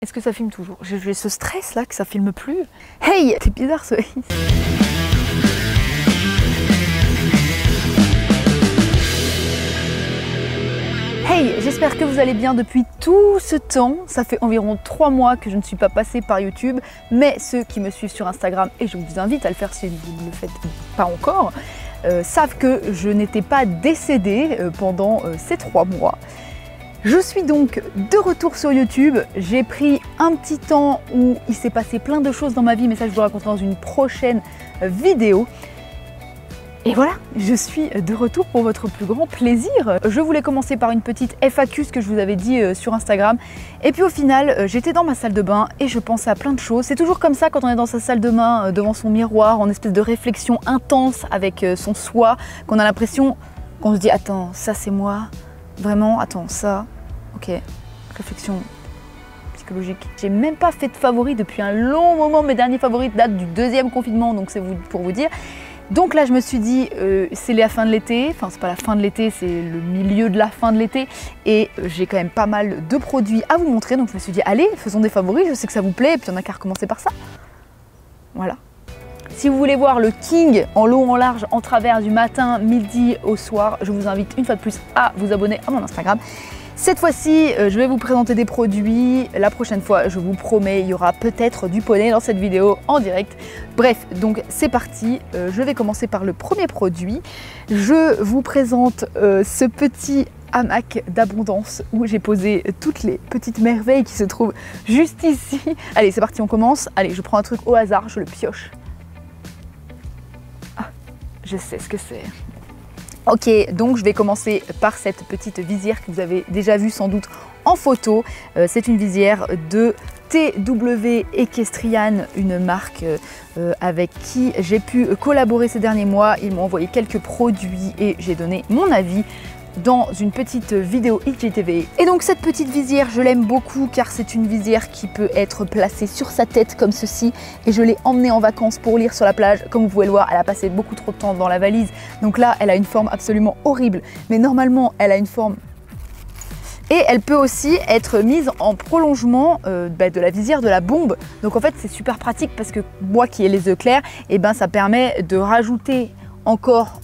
Est-ce que ça filme toujours? J'ai ce stress là que ça filme plus. Hey, c'est bizarre ce hey. Hey, j'espère que vous allez bien depuis tout ce temps. Ça fait environ 3 mois que je ne suis pas passée par YouTube, mais ceux qui me suivent sur Instagram, et je vous invite à le faire si vous ne le faites pas encore, savent que je n'étais pas décédée pendant ces 3 mois. Je suis donc de retour sur YouTube. J'ai pris un petit temps où il s'est passé plein de choses dans ma vie, mais ça je vous raconterai dans une prochaine vidéo. Et voilà, je suis de retour pour votre plus grand plaisir. Je voulais commencer par une petite FAQ, ce que je vous avais dit sur Instagram. Et puis au final, j'étais dans ma salle de bain et je pensais à plein de choses. C'est toujours comme ça quand on est dans sa salle de bain, devant son miroir, en espèce de réflexion intense avec son soi, qu'on a l'impression qu'on se dit « Attends, ça c'est moi, vraiment, attends, ça, ok, réflexion psychologique. » J'ai même pas fait de favoris depuis un long moment. Mes derniers favoris datent du 2e confinement, donc c'est pour vous dire. Donc là je me suis dit c'est la fin de l'été, enfin c'est pas la fin de l'été, c'est le milieu de la fin de l'été et j'ai quand même pas mal de produits à vous montrer, donc je me suis dit allez faisons des favoris, je sais que ça vous plaît et puis on a qu'à recommencer par ça. Voilà. Si vous voulez voir le King en long, en large, en travers du matin, midi au soir, je vous invite une fois de plus à vous abonner à mon Instagram. Cette fois-ci, je vais vous présenter des produits. La prochaine fois, je vous promets, il y aura peut-être du poney dans cette vidéo en direct. Bref, donc c'est parti. Je vais commencer par le premier produit. Je vous présente ce petit hamac d'abondance où j'ai posé toutes les petites merveilles qui se trouvent juste ici. Allez, c'est parti, on commence. Allez, je prends un truc au hasard, je le pioche. Ah, je sais ce que c'est. Ok, donc je vais commencer par cette petite visière que vous avez déjà vue sans doute en photo. C'est une visière de TW Equestrian, une marque avec qui j'ai pu collaborer ces derniers mois. Ils m'ont envoyé quelques produits et j'ai donné mon avis dans une petite vidéo IGTV. Et donc cette petite visière, je l'aime beaucoup car c'est une visière qui peut être placée sur sa tête comme ceci et je l'ai emmenée en vacances pour lire sur la plage. Comme vous pouvez le voir, elle a passé beaucoup trop de temps dans la valise. Donc là, elle a une forme absolument horrible. Mais normalement, elle a une forme... Et elle peut aussi être mise en prolongement de la visière de la bombe. Donc en fait, c'est super pratique parce que moi qui ai les yeux clairs, et ben, ça permet de rajouter encore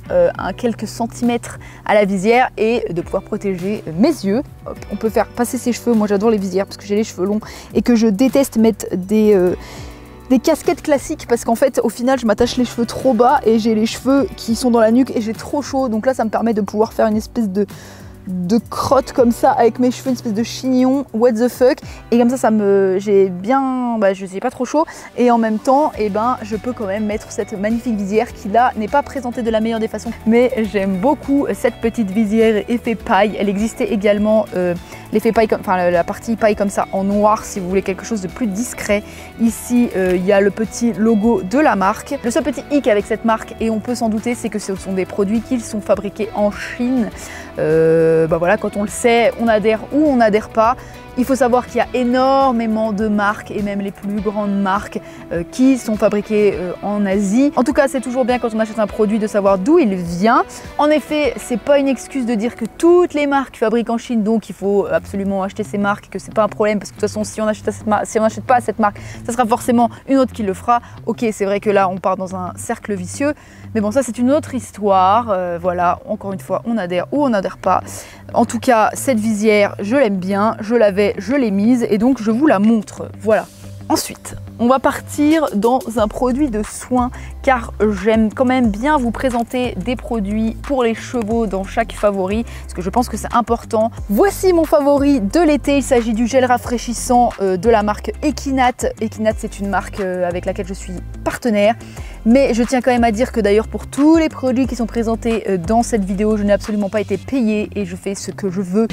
quelques centimètres à la visière et de pouvoir protéger mes yeux. Hop, on peut faire passer ses cheveux, moi j'adore les visières parce que j'ai les cheveux longs et que je déteste mettre des casquettes classiques parce qu'en fait au final je m'attache les cheveux trop bas et j'ai les cheveux qui sont dans la nuque et j'ai trop chaud, donc là ça me permet de pouvoir faire une espèce de crotte comme ça avec mes cheveux, une espèce de chignon, what the fuck, et comme ça j'ai bien, je suis pas trop chaud et en même temps je peux quand même mettre cette magnifique visière qui là n'est pas présentée de la meilleure des façons, mais j'aime beaucoup cette petite visière effet paille. Elle existait également l'effet paille, la partie paille comme ça en noir si vous voulez quelque chose de plus discret. Ici il y a le petit logo de la marque. Le seul petit hic avec cette marque, et on peut s'en douter, c'est que ce sont des produits qui sont fabriqués en Chine. Voilà, quand on le sait, on adhère ou on n'adhère pas. Il faut savoir qu'il y a énormément de marques et même les plus grandes marques qui sont fabriquées en Asie. En tout cas, c'est toujours bien quand on achète un produit de savoir d'où il vient. En effet, c'est pas une excuse de dire que toutes les marques fabriquent en Chine, donc il faut absolument acheter ces marques, que c'est pas un problème parce que de toute façon, si on n'achète pas à cette marque, ça sera forcément une autre qui le fera. Ok, c'est vrai que là, on part dans un cercle vicieux, mais bon, ça c'est une autre histoire. Voilà, encore une fois, on adhère ou on n'adhère pas. En tout cas, cette visière, je l'aime bien, je l'avais, je l'ai mise et donc je vous la montre. Voilà. Ensuite, on va partir dans un produit de soin car j'aime quand même bien vous présenter des produits pour les chevaux dans chaque favori parce que je pense que c'est important. Voici mon favori de l'été, il s'agit du gel rafraîchissant de la marque Equinat. Equinat, c'est une marque avec laquelle je suis partenaire. Mais je tiens quand même à dire que d'ailleurs pour tous les produits qui sont présentés dans cette vidéo, je n'ai absolument pas été payée et je fais ce que je veux.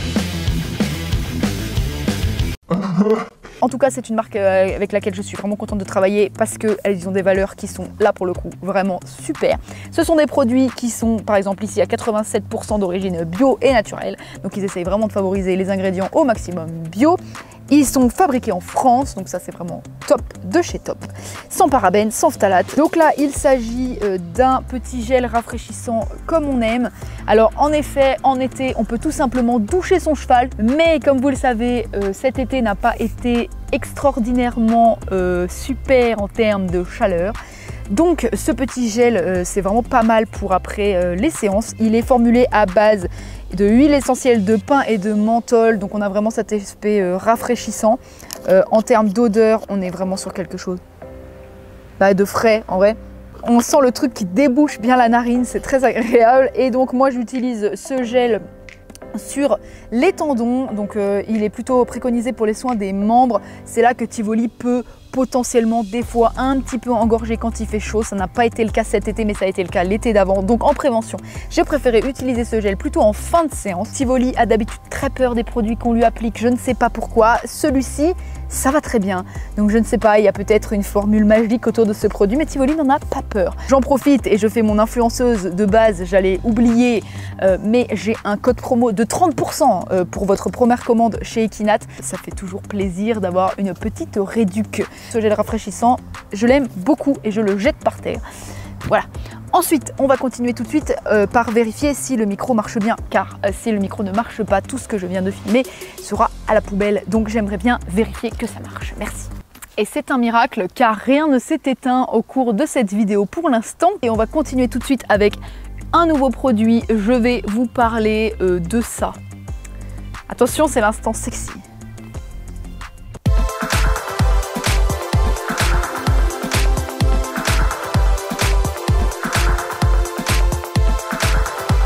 En tout cas, c'est une marque avec laquelle je suis vraiment contente de travailler parce qu'elles ont des valeurs qui sont là pour le coup vraiment super. Ce sont des produits qui sont par exemple ici à 87% d'origine bio et naturelle. Donc ils essayent vraiment de favoriser les ingrédients au maximum bio. Ils sont fabriqués en France, donc ça c'est vraiment top de chez top. Sans parabènes, sans phtalates. Donc là, il s'agit d'un petit gel rafraîchissant comme on aime. Alors en effet, en été, on peut tout simplement doucher son cheval, mais comme vous le savez, cet été n'a pas été extraordinairement super en termes de chaleur. Donc ce petit gel, c'est vraiment pas mal pour après les séances. Il est formulé à base de huile essentielle de pin et de menthol, donc on a vraiment cet aspect rafraîchissant. En termes d'odeur, on est vraiment sur quelque chose de frais en vrai. On sent le truc qui débouche bien la narine, c'est très agréable. Et donc moi j'utilise ce gel sur les tendons, donc il est plutôt préconisé pour les soins des membres. C'est là que Tivoli peut potentiellement des fois un petit peu engorger quand il fait chaud. Ça n'a pas été le cas cet été, mais ça a été le cas l'été d'avant. Donc en prévention, j'ai préféré utiliser ce gel plutôt en fin de séance. Tivoli a d'habitude très peur des produits qu'on lui applique, je ne sais pas pourquoi. Celui-ci, ça va très bien. Donc je ne sais pas, il y a peut-être une formule magique autour de ce produit, mais Tivoli n'en a pas peur. J'en profite et je fais mon influenceuse de base, j'allais oublier, mais j'ai un code promo de 30% pour votre première commande chez Equinat. Ça fait toujours plaisir d'avoir une petite réduc. Ce gel rafraîchissant, je l'aime beaucoup et je le jette par terre. Voilà. Ensuite, on va continuer tout de suite par vérifier si le micro marche bien, car si le micro ne marche pas, tout ce que je viens de filmer sera à la poubelle. Donc j'aimerais bien vérifier que ça marche. Merci. Et c'est un miracle, car rien ne s'est éteint au cours de cette vidéo pour l'instant. Et on va continuer tout de suite avec un nouveau produit. Je vais vous parler de ça. Attention, c'est l'instant sexy.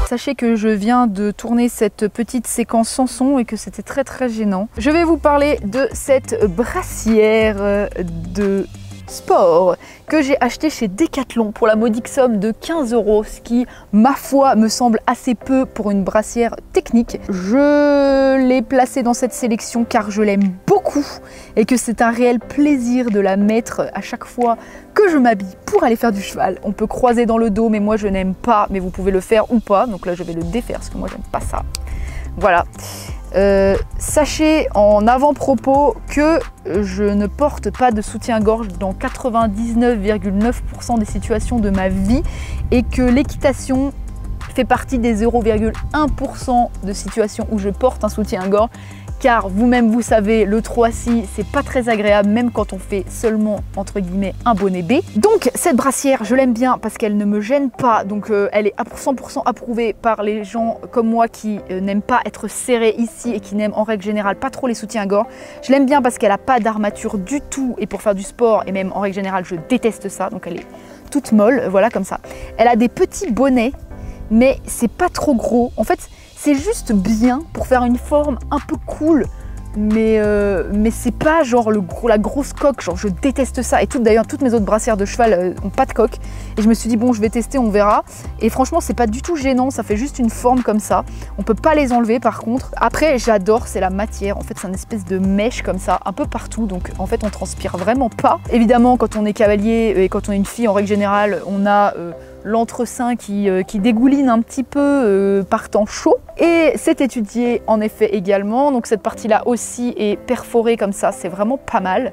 Sachez que je viens de tourner cette petite séquence sans son et que c'était très gênant. Je vais vous parler de cette brassière de sport que j'ai acheté chez Decathlon pour la modique somme de 15 €, ce qui, ma foi, me semble assez peu pour une brassière technique. Je l'ai placée dans cette sélection car je l'aime beaucoup et que c'est un réel plaisir de la mettre à chaque fois que je m'habille pour aller faire du cheval. On peut croiser dans le dos, mais moi je n'aime pas, mais vous pouvez le faire ou pas. Donc là je vais le défaire parce que moi j'aime pas ça. Voilà. Sachez en avant-propos que je ne porte pas de soutien-gorge dans 99,9% des situations de ma vie et que l'équitation fait partie des 0,1% de situations où je porte un soutien-gorge, car vous-même vous savez, le 3-6 c'est pas très agréable même quand on fait seulement entre guillemets un bonnet B. Donc cette brassière je l'aime bien parce qu'elle ne me gêne pas, donc elle est à 100% approuvée par les gens comme moi qui n'aiment pas être serrés ici et qui n'aiment en règle générale pas trop les soutiens-gorge. Je l'aime bien parce qu'elle n'a pas d'armature du tout et pour faire du sport et même en règle générale je déteste ça, donc elle est toute molle, voilà comme ça. Elle a des petits bonnets mais c'est pas trop gros, en fait c'est juste bien pour faire une forme un peu cool, mais c'est pas genre la grosse coque, genre je déteste ça. Et d'ailleurs toutes mes autres brassières de cheval ont pas de coque. Et je me suis dit bon je vais tester, on verra. Et franchement c'est pas du tout gênant, ça fait juste une forme comme ça. On peut pas les enlever par contre. Après j'adore, c'est la matière, en fait c'est une espèce de mèche comme ça, un peu partout. Donc en fait on transpire vraiment pas. Évidemment quand on est cavalier et quand on est une fille en règle générale, on a l'entresein qui dégouline un petit peu par temps chaud. Et c'est étudié en effet également, donc cette partie là aussi est perforée comme ça, c'est vraiment pas mal.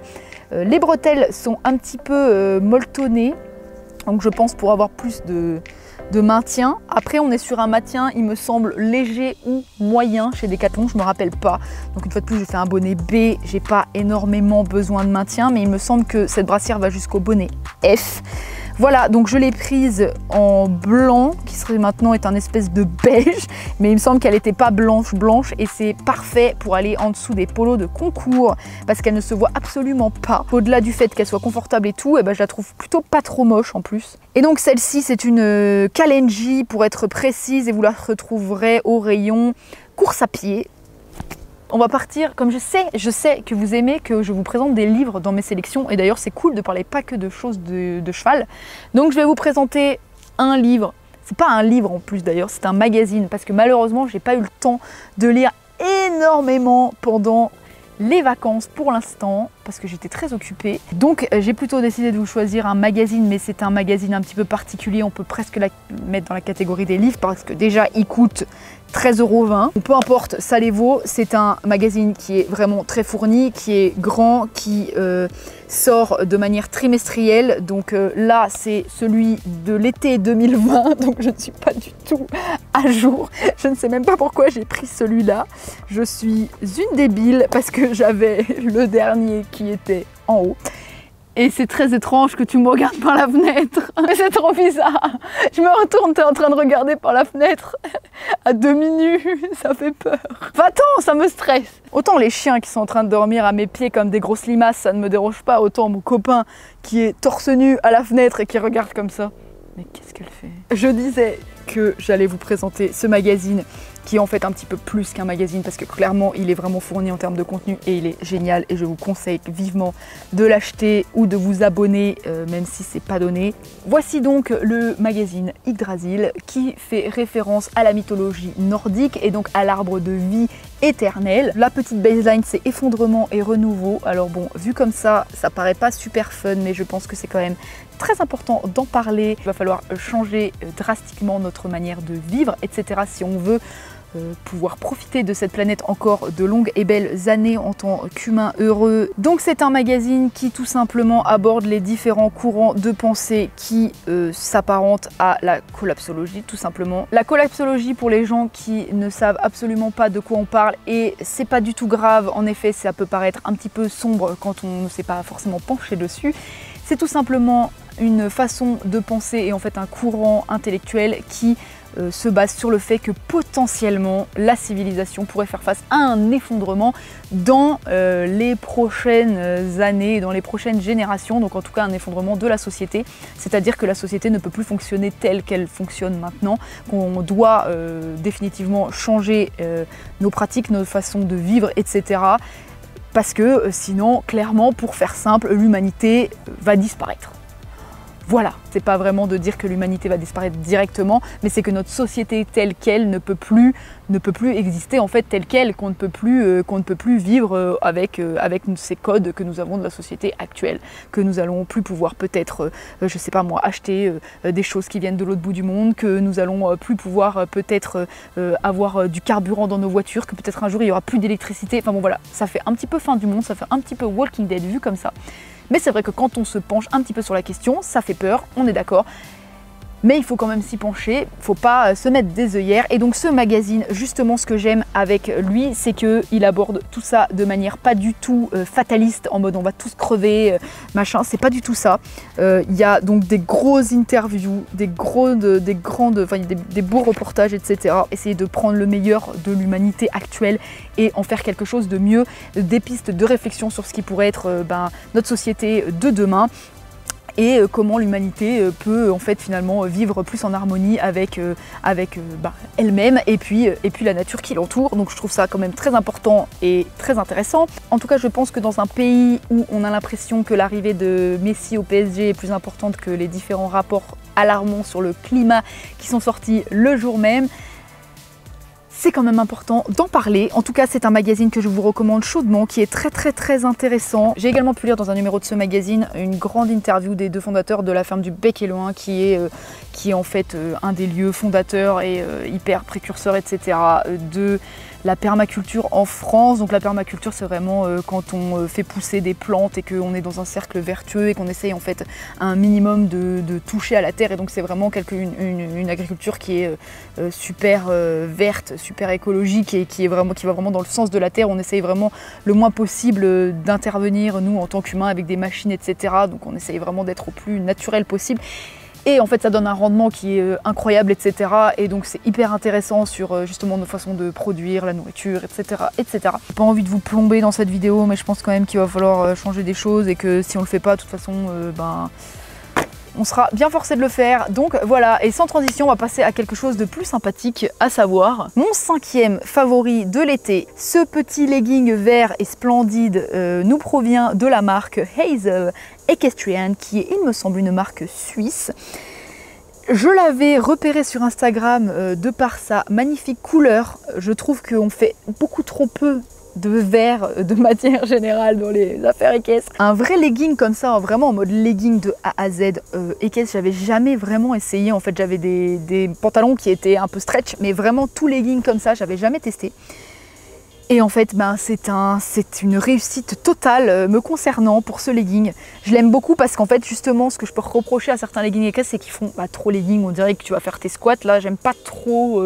Les bretelles sont un petit peu molletonnées, donc je pense pour avoir plus de maintien. Après on est sur un maintien il me semble léger ou moyen chez Decathlon, je me rappelle pas. Donc une fois de plus je fais un bonnet B, j'ai pas énormément besoin de maintien, mais il me semble que cette brassière va jusqu'au bonnet F. Voilà, donc je l'ai prise en blanc, qui serait maintenant est un espèce de beige, mais il me semble qu'elle n'était pas blanche et c'est parfait pour aller en dessous des polos de concours parce qu'elle ne se voit absolument pas. Au-delà du fait qu'elle soit confortable et tout, et ben je la trouve plutôt pas trop moche en plus. Et donc celle-ci c'est une Kalenji pour être précise et vous la retrouverez au rayon course à pied. On va partir, comme je sais que vous aimez que je vous présente des livres dans mes sélections, et d'ailleurs c'est cool de parler pas que de choses de cheval. Donc je vais vous présenter un livre, c'est pas un livre en plus d'ailleurs, c'est un magazine, parce que malheureusement j'ai pas eu le temps de lire énormément pendant les vacances pour l'instant, parce que j'étais très occupée. Donc j'ai plutôt décidé de vous choisir un magazine, mais c'est un magazine un petit peu particulier, on peut presque la mettre dans la catégorie des livres parce que déjà il coûte 13,20 €. Peu importe, ça les vaut. C'est un magazine qui est vraiment très fourni, qui est grand, qui sort de manière trimestrielle. Donc là, c'est celui de l'été 2020, donc je ne suis pas du tout à jour. Je ne sais même pas pourquoi j'ai pris celui-là. Je suis une débile parce que j'avais le dernier qui était en haut. Et c'est très étrange que tu me regardes par la fenêtre. Mais c'est trop bizarre. Je me retourne, t'es en train de regarder par la fenêtre à demi nu. Ça fait peur. Va-t'en, ça me stresse. Autant les chiens qui sont en train de dormir à mes pieds comme des grosses limaces, ça ne me dérange pas. Autant mon copain qui est torse nu à la fenêtre et qui regarde comme ça. Mais qu'est-ce qu'elle fait? Je disais que j'allais vous présenter ce magazine qui est en fait un petit peu plus qu'un magazine parce que clairement il est vraiment fourni en termes de contenu et il est génial et je vous conseille vivement de l'acheter ou de vous abonner même si c'est pas donné. Voici donc le magazine Yggdrasil qui fait référence à la mythologie nordique et donc à l'arbre de vie éternel. La petite baseline c'est effondrement et renouveau. Alors bon, vu comme ça paraît pas super fun mais je pense que c'est quand même très important d'en parler. Il va falloir changer drastiquement notre manière de vivre, etc. si on veut pouvoir profiter de cette planète encore de longues et belles années en tant qu'humain heureux. Donc c'est un magazine qui tout simplement aborde les différents courants de pensée qui s'apparentent à la collapsologie tout simplement. La collapsologie pour les gens qui ne savent absolument pas de quoi on parle et c'est pas du tout grave, en effet ça peut paraître un petit peu sombre quand on ne s'est pas forcément penché dessus. C'est tout simplement une façon de penser et en fait un courant intellectuel qui se base sur le fait que potentiellement la civilisation pourrait faire face à un effondrement dans les prochaines années, dans les prochaines générations, donc en tout cas un effondrement de la société, c'est-à-dire que la société ne peut plus fonctionner telle qu'elle fonctionne maintenant, qu'on doit définitivement changer nos pratiques, nos façons de vivre, etc. Parce que sinon, clairement, pour faire simple, l'humanité va disparaître. Voilà, c'est pas vraiment de dire que l'humanité va disparaître directement, mais c'est que notre société telle qu'elle ne peut plus exister en fait telle qu'elle, qu'on ne peut plus vivre avec ces codes que nous avons de la société actuelle, que nous allons plus pouvoir peut-être, je sais pas moi, acheter des choses qui viennent de l'autre bout du monde, que nous allons plus pouvoir peut-être avoir du carburant dans nos voitures, que peut-être un jour il y aura plus d'électricité. Enfin bon voilà, ça fait un petit peu fin du monde, ça fait un petit peu Walking Dead vu comme ça. Mais c'est vrai que quand on se penche un petit peu sur la question, ça fait peur, on est d'accord. Mais il faut quand même s'y pencher, il ne faut pas se mettre des œillères. Et donc ce magazine, justement ce que j'aime avec lui, c'est qu'il aborde tout ça de manière pas du tout fataliste, en mode on va tous crever, machin, c'est pas du tout ça. Il y a donc des grosses interviews, des beaux reportages, etc. Essayer de prendre le meilleur de l'humanité actuelle et en faire quelque chose de mieux, des pistes de réflexion sur ce qui pourrait être notre société de demain. Et comment l'humanité peut en fait finalement vivre plus en harmonie avec elle-même et puis la nature qui l'entoure. Donc je trouve ça quand même très important et très intéressant. En tout cas je pense que dans un pays où on a l'impression que l'arrivée de Messi au PSG est plus importante que les différents rapports alarmants sur le climat qui sont sortis le jour même, c'est quand même important d'en parler. En tout cas, c'est un magazine que je vous recommande chaudement, qui est très intéressant. J'ai également pu lire dans un numéro de ce magazine une grande interview des deux fondateurs de la ferme du Bec et Loin, qui est en fait un des lieux fondateurs et hyper précurseur, etc. de la permaculture en France. Donc la permaculture, c'est vraiment quand on fait pousser des plantes et qu'on est dans un cercle vertueux et qu'on essaye en fait un minimum de toucher à la terre. Et donc c'est vraiment une agriculture qui est super verte, super écologique et qui va vraiment dans le sens de la terre. On essaye vraiment le moins possible d'intervenir, nous, en tant qu'humains, avec des machines, etc. Donc on essaye vraiment d'être au plus naturel possible. Et en fait, ça donne un rendement qui est incroyable, etc. Et donc, c'est hyper intéressant sur justement nos façons de produire la nourriture, etc. etc. J'ai pas envie de vous plomber dans cette vidéo, mais je pense quand même qu'il va falloir changer des choses et que si on le fait pas, de toute façon, on sera bien forcé de le faire. Donc voilà, et sans transition, on va passer à quelque chose de plus sympathique, à savoir mon 5e favori de l'été. Ce petit legging vert et splendide nous provient de la marque Hazel Equestrian, qui est, il me semble, une marque suisse. Je l'avais repéré sur Instagram de par sa magnifique couleur. Je trouve qu'on fait beaucoup trop peu de verre de matière générale dans les affaires équestres. Un vrai legging comme ça, vraiment en mode legging de A à Z équestre, j'avais jamais vraiment essayé. En fait, j'avais des pantalons qui étaient un peu stretch, mais vraiment tout legging comme ça, j'avais jamais testé. Et en fait, ben, c'est une réussite totale me concernant pour ce legging. Je l'aime beaucoup parce qu'en fait, justement, ce que je peux reprocher à certains leggings équestres, c'est qu'ils font trop legging. On dirait que tu vas faire tes squats. Là, j'aime pas trop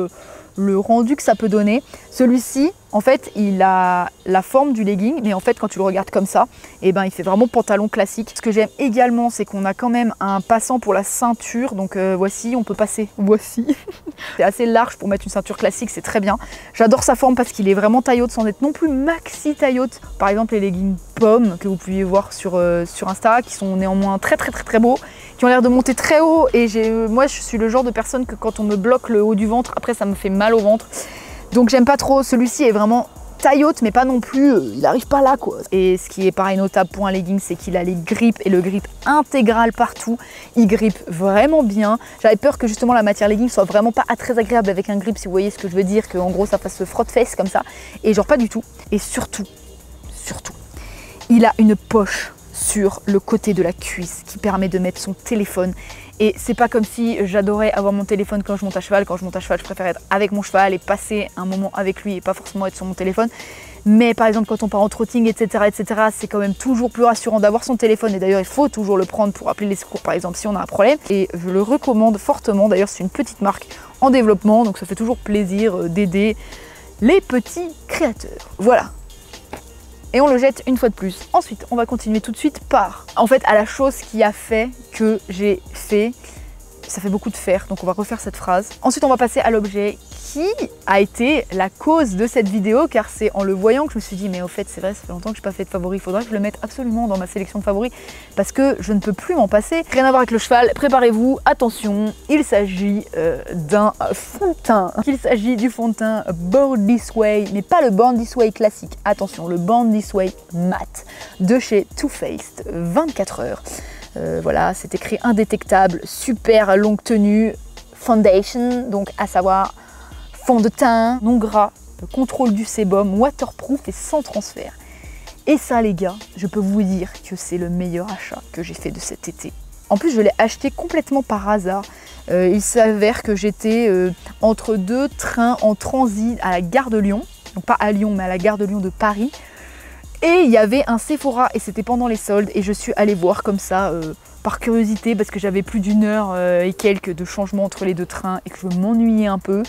le rendu que ça peut donner. Celui-ci, en fait, il a la forme du legging, mais en fait, quand tu le regardes comme ça, eh ben, il fait vraiment pantalon classique. Ce que j'aime également, c'est qu'on a quand même un passant pour la ceinture. Donc voici, on peut passer. Voici. C'est assez large pour mettre une ceinture classique, c'est très bien. J'adore sa forme parce qu'il est vraiment taille haute sans être non plus maxi taille haute. Par exemple, les leggings pommes que vous pouviez voir sur Insta, qui sont néanmoins très beaux, qui ont l'air de monter très haut. Et moi, je suis le genre de personne que quand on me bloque le haut du ventre, après ça me fait mal au ventre. Donc j'aime pas trop. Celui-ci est vraiment taille haute, mais pas non plus, il n'arrive pas là quoi. Et ce qui est pareil notable pour un legging, c'est qu'il a les grippes et le grip intégral partout. Il grippe vraiment bien. J'avais peur que justement la matière legging soit vraiment pas très agréable avec un grip, si vous voyez ce que je veux dire, qu'en gros ça fasse frotte-fesse comme ça. Et genre pas du tout. Et surtout, il a une poche sur le côté de la cuisse qui permet de mettre son téléphone. Et c'est pas comme si j'adorais avoir mon téléphone quand je monte à cheval. Quand je monte à cheval, je préfère être avec mon cheval et passer un moment avec lui et pas forcément être sur mon téléphone. Mais par exemple, quand on part en trotting, etc., c'est quand même toujours plus rassurant d'avoir son téléphone. Et d'ailleurs, il faut toujours le prendre pour appeler les secours, par exemple, si on a un problème. Et je le recommande fortement. D'ailleurs, c'est une petite marque en développement, donc ça fait toujours plaisir d'aider les petits créateurs. Voilà. Et on le jette une fois de plus. Ensuite, on va continuer tout de suite par, en fait, à la chose qui a fait que j'ai fait. Ça fait beaucoup de faire, donc on va refaire cette phrase. Ensuite, on va passer à l'objet qui a été la cause de cette vidéo, car c'est en le voyant que je me suis dit, mais au fait, c'est vrai, ça fait longtemps que je n'ai pas fait de favori, il faudrait que je le mette absolument dans ma sélection de favoris, parce que je ne peux plus m'en passer. Rien à voir avec le cheval, préparez-vous, attention, il s'agit d'un fond de teint. Il s'agit du fond de teint Born This Way, mais pas le Born This Way classique, attention, le Born This Way matte, de chez Too Faced, 24 heures. Voilà, c'est écrit indétectable, super longue tenue, foundation, donc à savoir fond de teint, non gras, contrôle du sébum, waterproof et sans transfert. Et ça les gars, je peux vous dire que c'est le meilleur achat que j'ai fait de cet été. En plus je l'ai acheté complètement par hasard. Il s'avère que j'étais entre deux trains en transit à la gare de Lyon, donc pas à Lyon mais à la gare de Lyon de Paris. Et il y avait un Sephora et c'était pendant les soldes et je suis allée voir comme ça par curiosité parce que j'avais plus d'une heure et quelques de changement entre les deux trains et que je m'ennuyais un peu.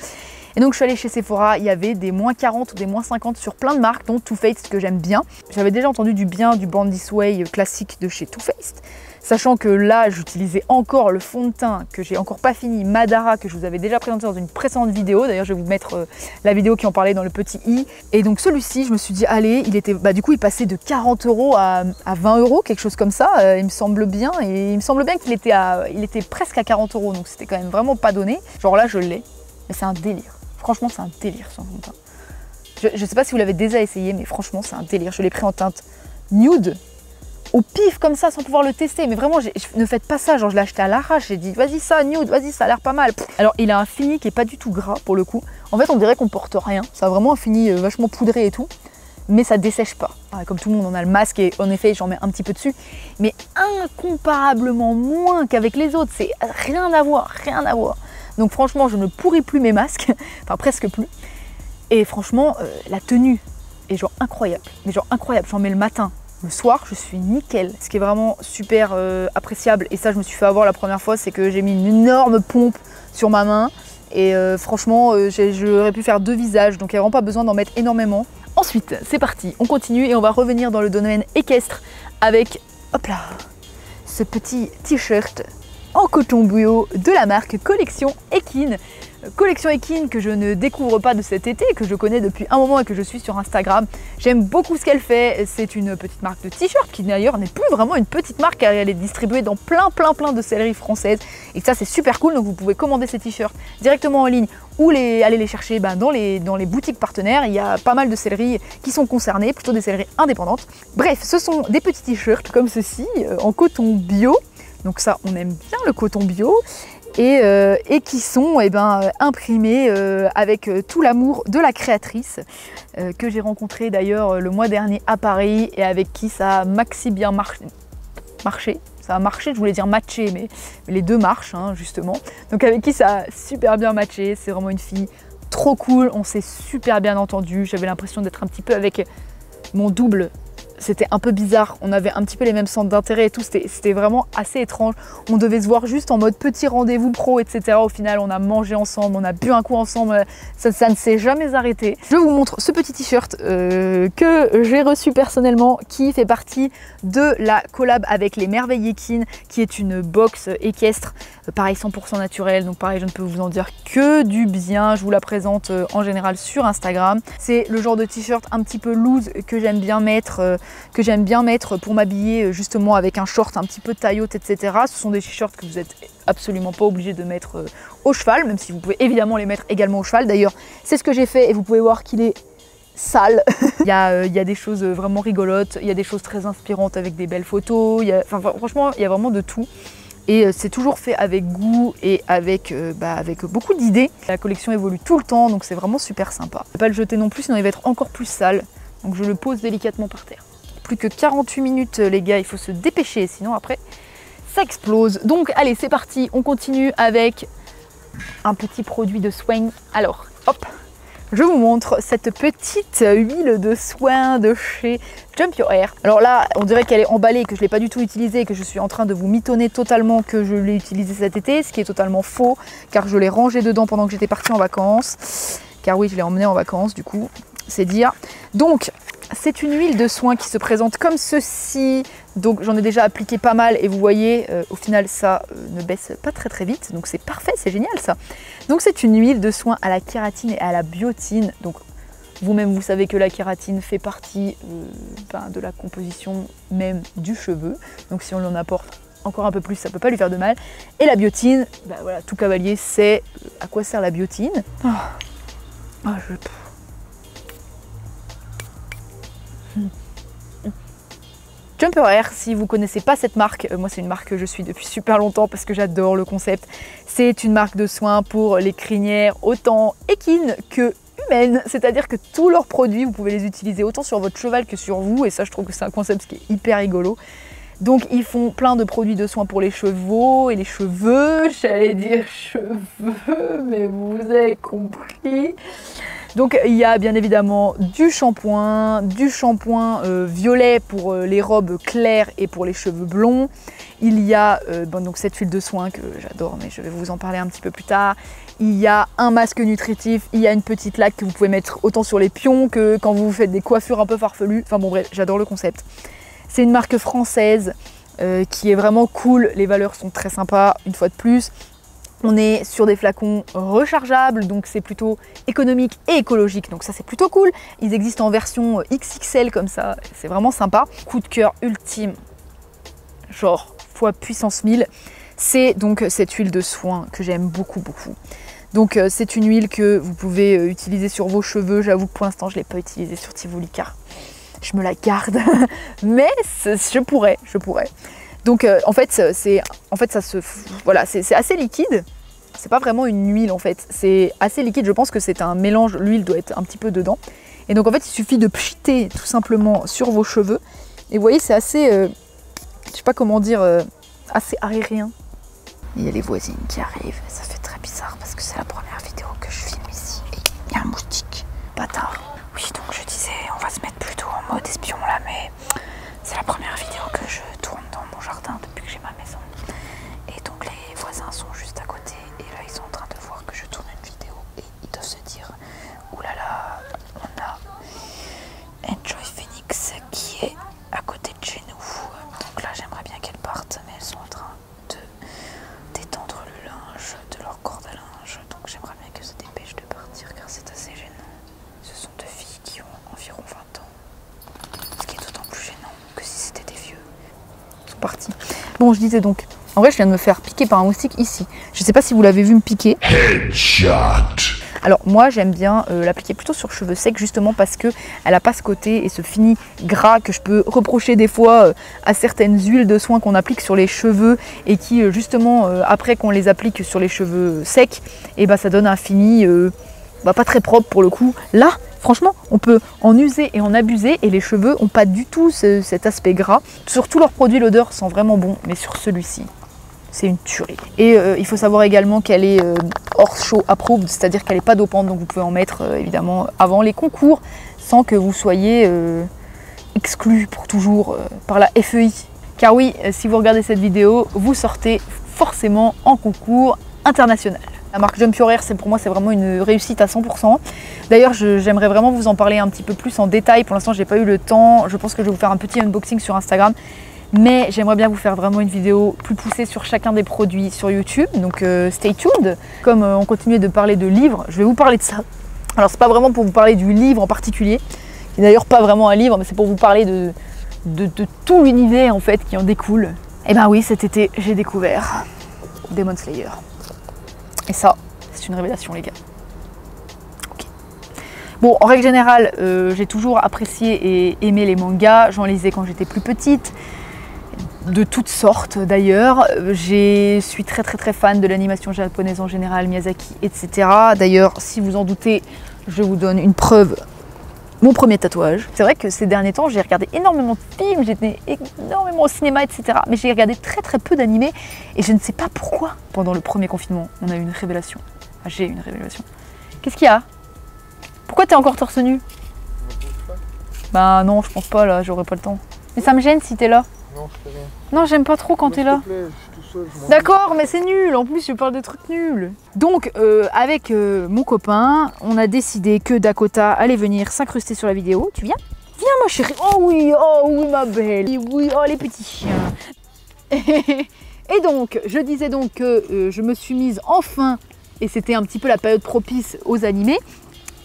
Et donc je suis allée chez Sephora, il y avait des moins 40 ou des moins 50 sur plein de marques dont Too Faced que j'aime bien. J'avais déjà entendu du bien du Born This Way classique de chez Too Faced. Sachant que là, j'utilisais encore le fond de teint que j'ai encore pas fini, Madara, que je vous avais déjà présenté dans une précédente vidéo. D'ailleurs, je vais vous mettre la vidéo qui en parlait dans le petit i. Et donc celui-ci, je me suis dit, allez, il était, du coup, il passait de 40 € à 20 €, quelque chose comme ça, il me semble bien. Et il me semble bien qu'il était presque à 40 €, donc c'était quand même vraiment pas donné. Genre là, je l'ai, mais c'est un délire. Franchement, c'est un délire, ce fond de teint. Je sais pas si vous l'avez déjà essayé, mais franchement, c'est un délire. Je l'ai pris en teinte nude, au pif comme ça sans pouvoir le tester, mais vraiment ne faites pas ça, genre je l'ai acheté à l'arrache, j'ai dit vas-y ça nude, vas-y ça a l'air pas mal. Alors il a un fini qui est pas du tout gras pour le coup, en fait on dirait qu'on porte rien, ça a vraiment un fini vachement poudré et tout, mais ça dessèche pas. Comme tout le monde on a le masque et en effet j'en mets un petit peu dessus, mais incomparablement moins qu'avec les autres, c'est rien à voir, rien à voir. Donc franchement je ne pourris plus mes masques, enfin presque plus, et franchement la tenue est genre incroyable, mais genre incroyable, j'en mets le matin. Le soir, je suis nickel. Ce qui est vraiment super appréciable, et ça je me suis fait avoir la première fois, c'est que j'ai mis une énorme pompe sur ma main. Et franchement, j'aurais pu faire 2 visages, donc il n'y a vraiment pas besoin d'en mettre énormément. Ensuite, c'est parti, on continue et on va revenir dans le domaine équestre avec, hop là, ce petit t-shirt en coton bio de la marque Collection Equine. Collection Equine que je ne découvre pas de cet été, que je connais depuis un moment et que je suis sur Instagram. J'aime beaucoup ce qu'elle fait, c'est une petite marque de t-shirt qui d'ailleurs n'est plus vraiment une petite marque car elle est distribuée dans plein de selleries françaises et ça c'est super cool, donc vous pouvez commander ces t-shirts directement en ligne ou aller les chercher dans les boutiques partenaires. Il y a pas mal de selleries qui sont concernées, plutôt des selleries indépendantes. Bref, ce sont des petits t-shirts comme ceci en coton bio, donc ça on aime bien le coton bio. et qui sont imprimés avec tout l'amour de la créatrice que j'ai rencontrée d'ailleurs le mois dernier à Paris et avec qui ça a maxi bien marché. Ça a marché, je voulais dire matché, mais les deux marchent hein, justement. Donc avec qui ça a super bien matché, c'est vraiment une fille trop cool, on s'est super bien entendu, j'avais l'impression d'être un petit peu avec mon double. C'était un peu bizarre, on avait un petit peu les mêmes centres d'intérêt et tout, c'était vraiment assez étrange. On devait se voir juste en mode petit rendez-vous pro, etc. Au final, on a mangé ensemble, on a bu un coup ensemble, ça ne s'est jamais arrêté. Je vous montre ce petit t-shirt que j'ai reçu personnellement, qui fait partie de la collab avec les Merveilles Équines, qui est une box équestre, pareil 100% naturel, donc pareil, je ne peux vous en dire que du bien. Je vous la présente en général sur Instagram. C'est le genre de t-shirt un petit peu loose que j'aime bien mettre pour m'habiller justement avec un short un petit peu taille haute, etc. Ce sont des t-shirts que vous n'êtes absolument pas obligé de mettre au cheval, même si vous pouvez évidemment les mettre également au cheval. D'ailleurs, c'est ce que j'ai fait et vous pouvez voir qu'il est sale. il y a des choses vraiment rigolotes, il y a des choses très inspirantes avec des belles photos, franchement, il y a vraiment de tout. Et c'est toujours fait avec goût et avec beaucoup d'idées. La collection évolue tout le temps, donc c'est vraiment super sympa. Je ne vais pas le jeter non plus, sinon il va être encore plus sale. Donc je le pose délicatement par terre. Plus que 48 minutes les gars, il faut se dépêcher, sinon après ça explose. Donc allez, c'est parti, on continue avec un petit produit de soin. Alors, hop, je vous montre cette petite huile de soin de chez Jump Your Hair. Alors là, on dirait qu'elle est emballée, que je ne l'ai pas du tout utilisée, que je suis en train de vous mitonner totalement que je l'ai utilisée cet été, ce qui est totalement faux, car je l'ai rangée dedans pendant que j'étais partie en vacances. Car oui, je l'ai emmenée en vacances, du coup, c'est dire. Donc, c'est une huile de soin qui se présente comme ceci. Donc j'en ai déjà appliqué pas mal et vous voyez, au final ça ne baisse pas très vite. Donc c'est parfait, c'est génial ça. Donc c'est une huile de soin à la kératine et à la biotine. Donc vous-même vous savez que la kératine fait partie de la composition même du cheveu. Donc si on l'en apporte encore un peu plus, ça peut pas lui faire de mal. Et la biotine, voilà, tout cavalier sait à quoi sert la biotine. Jump Your Hair, si vous ne connaissez pas cette marque, moi c'est une marque que je suis depuis super longtemps parce que j'adore le concept. C'est une marque de soins pour les crinières autant équines que humaines, c'est-à-dire que tous leurs produits, vous pouvez les utiliser autant sur votre cheval que sur vous, et ça je trouve que c'est un concept qui est hyper rigolo. Donc ils font plein de produits de soins pour les chevaux et les cheveux, j'allais dire cheveux, mais vous avez compris. Donc il y a bien évidemment du shampoing violet pour les robes claires et pour les cheveux blonds. Il y a donc cette huile de soin que j'adore, mais je vais vous en parler un petit peu plus tard. Il y a un masque nutritif, il y a une petite laque que vous pouvez mettre autant sur les pions que quand vous faites des coiffures un peu farfelues. Enfin bon bref, j'adore le concept. C'est une marque française qui est vraiment cool, les valeurs sont très sympas une fois de plus. On est sur des flacons rechargeables, donc c'est plutôt économique et écologique, donc ça c'est plutôt cool. Ils existent en version XXL comme ça, c'est vraiment sympa. Coup de cœur ultime, genre fois puissance 1000, c'est donc cette huile de soin que j'aime beaucoup. Donc c'est une huile que vous pouvez utiliser sur vos cheveux. J'avoue que pour l'instant je ne l'ai pas utilisée sur Tivoli car je me la garde, mais je pourrais. Donc en fait c'est assez liquide. C'est pas vraiment une huile en fait, c'est assez liquide. Je pense que c'est un mélange, l'huile doit être un petit peu dedans. Et donc en fait il suffit de pchiter tout simplement sur vos cheveux. Et vous voyez c'est assez, je sais pas comment dire, assez aérien. Il y a les voisines qui arrivent, ça fait très bizarre parce que c'est la première vidéo que je filme ici. Et il y a un moustique, bâtard. Oui donc je disais on va se mettre plutôt en mode espion là, mais c'est la première vidéo que je tourne dans mon jardin depuis que j'ai ma maison. Et donc les voisins sont juste à côté et là ils sont en train de voir que je tourne une vidéo et ils doivent se dire oulala, on a Enjoy Phoenix qui est à côté de chez nous. Donc là j'aimerais bien qu'elles partent, mais elles sont en train de détendre le linge de leur corde à linge. Donc j'aimerais bien qu'elles se dépêchent de partir car c'est assez gênant. Ce sont deux filles qui ont environ 20 ans. Ce qui est d'autant plus gênant que si c'était des vieux. Ils sont partis. Bon, je disais donc, en vrai, je viens de me faire piquer par un moustique ici. Je sais pas si vous l'avez vu me piquer. Headshot. Alors moi j'aime bien l'appliquer plutôt sur cheveux secs justement parce qu'elle n'a pas ce côté et ce fini gras que je peux reprocher des fois à certaines huiles de soin qu'on applique sur les cheveux et qui justement après qu'on les applique sur les cheveux secs, et bah ça donne un fini pas très propre pour le coup. Là franchement on peut en user et en abuser et les cheveux n'ont pas du tout cet aspect gras. Sur tous leurs produits l'odeur sent vraiment bon, mais sur celui-ci c'est une tuerie. Et il faut savoir également qu'elle est hors show approved, c'est-à-dire qu'elle n'est pas dopante, donc vous pouvez en mettre évidemment avant les concours sans que vous soyez exclu pour toujours par la FEI. Car oui, si vous regardez cette vidéo, vous sortez forcément en concours international. La marque Jump Your Hair, pour moi, c'est vraiment une réussite à 100%. D'ailleurs, j'aimerais vraiment vous en parler un petit peu plus en détail. Pour l'instant, j'ai pas eu le temps. Je pense que je vais vous faire un petit unboxing sur Instagram. Mais j'aimerais bien vous faire vraiment une vidéo plus poussée sur chacun des produits sur YouTube. Donc stay tuned. Comme on continue de parler de livres, je vais vous parler de ça. Alors c'est pas vraiment pour vous parler du livre en particulier, qui n'est d'ailleurs pas vraiment un livre, mais c'est pour vous parler de tout l'univers en fait qui en découle. Et ben oui, cet été, j'ai découvert Demon Slayer. Et ça, c'est une révélation les gars. Okay. Bon, en règle générale, j'ai toujours apprécié et aimé les mangas. J'en lisais quand j'étais plus petite. De toutes sortes d'ailleurs. Je suis très fan de l'animation japonaise en général, Miyazaki, etc. D'ailleurs, si vous en doutez, je vous donne une preuve. Mon premier tatouage. C'est vrai que ces derniers temps, j'ai regardé énormément de films, j'étais énormément au cinéma, etc. Mais j'ai regardé très peu d'animés et je ne sais pas pourquoi. Pendant le premier confinement, on a eu une révélation. Enfin, j'ai eu une révélation. Qu'est-ce qu'il y a? Pourquoi t'es encore torse nu? Bah non, je pense pas là, j'aurais pas le temps. Mais ça me gêne si t'es là. Non, je fais rien. Non, j'aime pas trop quand t'es là. D'accord, mais c'est nul. En plus, je parle de trucs nuls. Donc, avec mon copain, on a décidé que Dakota allait venir s'incruster sur la vidéo. Tu viens? Viens, ma chérie. Oh oui, ma belle. Oui, oh, les petits chiens. Et donc, je disais donc que je me suis mise enfin, et c'était un petit peu la période propice aux animés.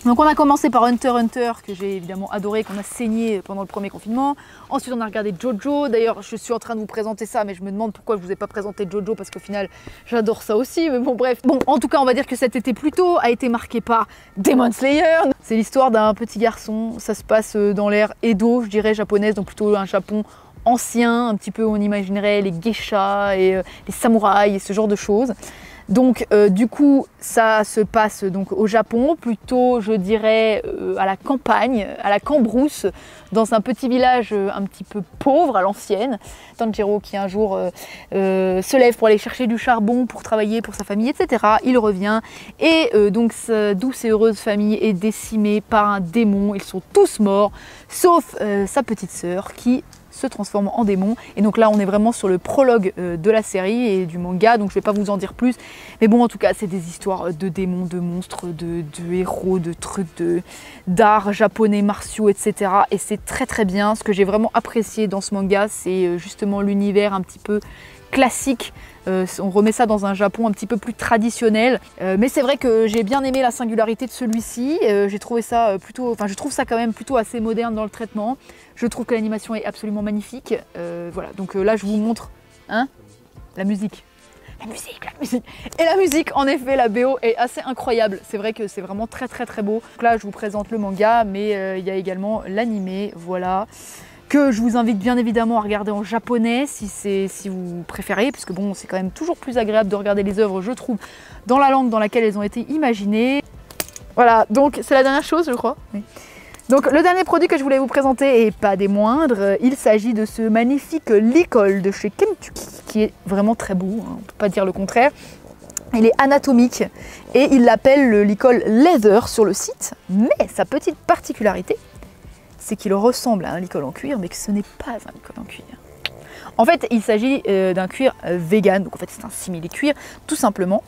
Donc on a commencé par Hunter x Hunter, que j'ai évidemment adoré, qu'on a saigné pendant le premier confinement. Ensuite on a regardé Jojo, d'ailleurs je suis en train de vous présenter ça, mais je me demande pourquoi je vous ai pas présenté Jojo, parce qu'au final j'adore ça aussi, mais bon bref. Bon, en tout cas on va dire que cet été plutôt a été marqué par Demon Slayer. C'est l'histoire d'un petit garçon, ça se passe dans l'ère Edo, je dirais japonaise, donc plutôt un Japon ancien, un petit peu où on imaginerait les geishas et les samouraïs et ce genre de choses. Donc du coup ça se passe donc au Japon, plutôt je dirais à la campagne, à la cambrousse, dans un petit village un petit peu pauvre à l'ancienne. Tanjiro qui un jour se lève pour aller chercher du charbon pour travailler pour sa famille, etc. Il revient et donc sa douce et heureuse famille est décimée par un démon. Ils sont tous morts, sauf sa petite sœur qui se transforme en démon. Et donc là on est vraiment sur le prologue de la série et du manga, donc je vais pas vous en dire plus, mais bon en tout cas c'est des histoires de démons, de monstres, de héros, de trucs d'art japonais martiaux, etc. Et c'est très bien. Ce que j'ai vraiment apprécié dans ce manga, c'est justement l'univers un petit peu classique. On remet ça dans un Japon un petit peu plus traditionnel, mais c'est vrai que j'ai bien aimé la singularité de celui-ci. J'ai trouvé ça plutôt, enfin je trouve ça quand même plutôt assez moderne dans le traitement. Je trouve que l'animation est absolument magnifique. Voilà, donc là je vous montre la musique. La musique. Et la musique, en effet, la BO est assez incroyable. C'est vrai que c'est vraiment très beau. Donc là je vous présente le manga, mais il y a également l'animé, voilà, que je vous invite bien évidemment à regarder en japonais si vous préférez, parce que bon, c'est quand même toujours plus agréable de regarder les œuvres, je trouve, dans la langue dans laquelle elles ont été imaginées. Voilà, donc c'est la dernière chose, je crois. Oui. Donc le dernier produit que je voulais vous présenter, et pas des moindres, il s'agit de ce magnifique licol de chez Kentucky, qui est vraiment très beau, hein, on ne peut pas dire le contraire. Il est anatomique et il l'appelle le licol leather sur le site, mais sa petite particularité, c'est qu'il ressemble à un licol en cuir, mais que ce n'est pas un licol en cuir. En fait, il s'agit d'un cuir vegan, donc en fait c'est un simili-cuir, tout simplement,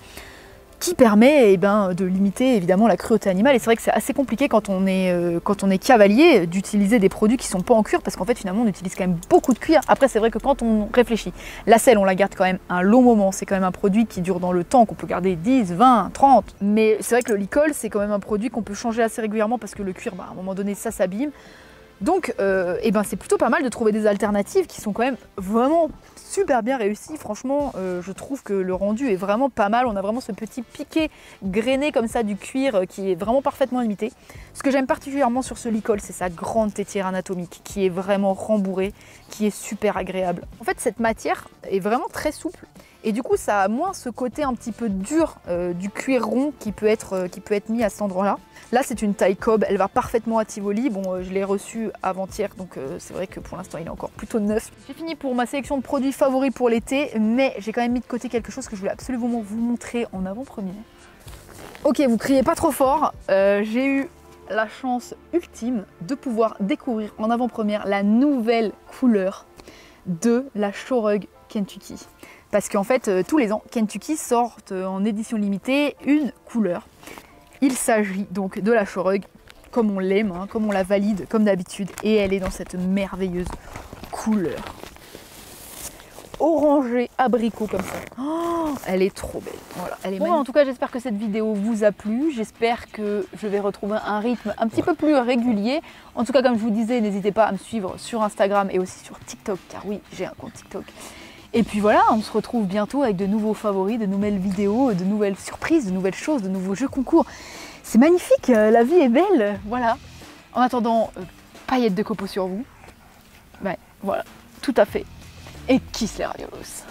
qui permet de limiter évidemment la cruauté animale. Et c'est vrai que c'est assez compliqué quand on est cavalier d'utiliser des produits qui ne sont pas en cuir, parce qu'en fait finalement on utilise quand même beaucoup de cuir. Après c'est vrai que quand on réfléchit, la selle on la garde quand même un long moment, c'est quand même un produit qui dure dans le temps, qu'on peut garder 10, 20, 30. Mais c'est vrai que le licol c'est quand même un produit qu'on peut changer assez régulièrement, parce que le cuir, à un moment donné ça s'abîme. Donc et ben c'est plutôt pas mal de trouver des alternatives qui sont quand même vraiment super bien réussies. Franchement, je trouve que le rendu est vraiment pas mal. On a vraiment ce petit piqué grainé comme ça du cuir qui est vraiment parfaitement imité. Ce que j'aime particulièrement sur ce licol, c'est sa grande tétière anatomique qui est vraiment rembourrée, qui est super agréable. En fait, cette matière est vraiment très souple. Et du coup, ça a moins ce côté un petit peu dur du cuir rond qui peut être mis à cet endroit-là. Là, c'est une taille Cobb, elle va parfaitement à Tivoli. Bon, je l'ai reçu avant-hier, donc c'est vrai que pour l'instant, il est encore plutôt neuf. J'ai fini pour ma sélection de produits favoris pour l'été, mais j'ai quand même mis de côté quelque chose que je voulais absolument vous montrer en avant-première. Ok, vous criez pas trop fort. J'ai eu la chance ultime de pouvoir découvrir en avant-première la nouvelle couleur de la Shorug Kentucky. Parce qu'en fait, tous les ans, Kentucky sortent en édition limitée une couleur. Il s'agit donc de la Shorug, comme on l'aime, hein, comme on la valide, comme d'habitude. Et elle est dans cette merveilleuse couleur. Orangé abricot comme ça. Oh, elle est trop belle. Voilà, elle est magnifique. En tout cas, j'espère que cette vidéo vous a plu. J'espère que je vais retrouver un rythme un petit peu plus régulier. En tout cas, comme je vous disais, n'hésitez pas à me suivre sur Instagram et aussi sur TikTok, car oui, j'ai un compte TikTok. Et puis voilà, on se retrouve bientôt avec de nouveaux favoris, de nouvelles vidéos, de nouvelles surprises, de nouvelles choses, de nouveaux jeux concours. C'est magnifique, la vie est belle, voilà. En attendant, paillettes de copeaux sur vous. Ouais, voilà, tout à fait. Et kiss les raviolos.